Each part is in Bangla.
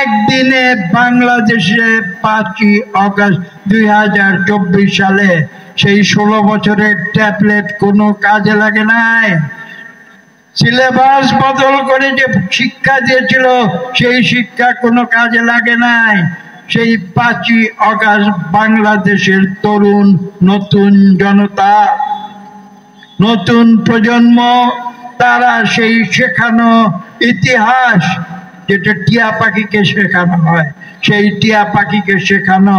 একদিনে বাংলাদেশে 5ই আগস্ট 2024 সালে সেই 16 বছরের ট্যাবলেট কোনো কাজে লাগে নাই। সিলেবাস বদল করে যে শিক্ষা দিয়েছিল সেই শিক্ষা কোনো কাজে লাগে নাই। সেই 5ই আগস্ট বাংলাদেশের তরুণ নতুন জনতা, নতুন প্রজন্ম, তারা সেই শেখানো ইতিহাস, যেটা টিয়া পাখিকে শেখানো হয়, সেই টিয়া পাখিকে শেখানো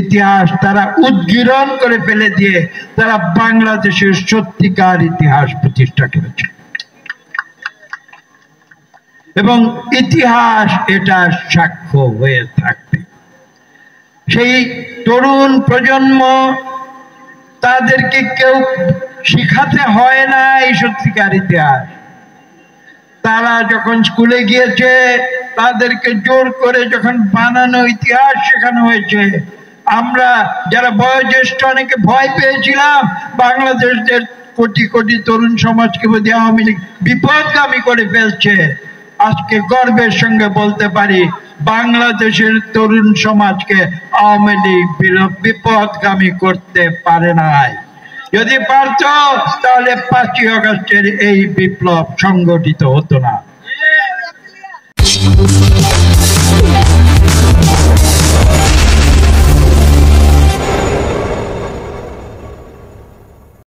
ইতিহাস তারা উদ্গীরণ করে ফেলে দিয়ে তারা বাংলাদেশের সত্যিকার ইতিহাস প্রতিষ্ঠা করেছে। এবং ইতিহাস এটা সাক্ষ্য হয়ে থাকবে। সেই তরুণ প্রজন্ম, তাদেরকে কেউ শিখাতে হয় না এই সত্যিকার ইতিহাস। তারা যখন স্কুলে গিয়েছে তাদেরকে জোর করে যখন বানানো ইতিহাস শেখানো হয়েছে। আমরা যারা বয়োজ্যেষ্ঠ অনেকে ভয় পেয়েছিলাম বাংলাদেশের কোটি কোটি তরুণ সমাজকে বোধহয় আওয়ামী লীগ বিপদগামী করে ফেলছে। আজকে গর্বের সঙ্গে বলতে পারি বাংলাদেশের তরুণ সমাজকে আওয়ামী লীগ বিপদগামী করতে পারে নাই। যদি পারত তাহলে 5ই আগস্টের এই বিপ্লব সংগঠিত হতো না।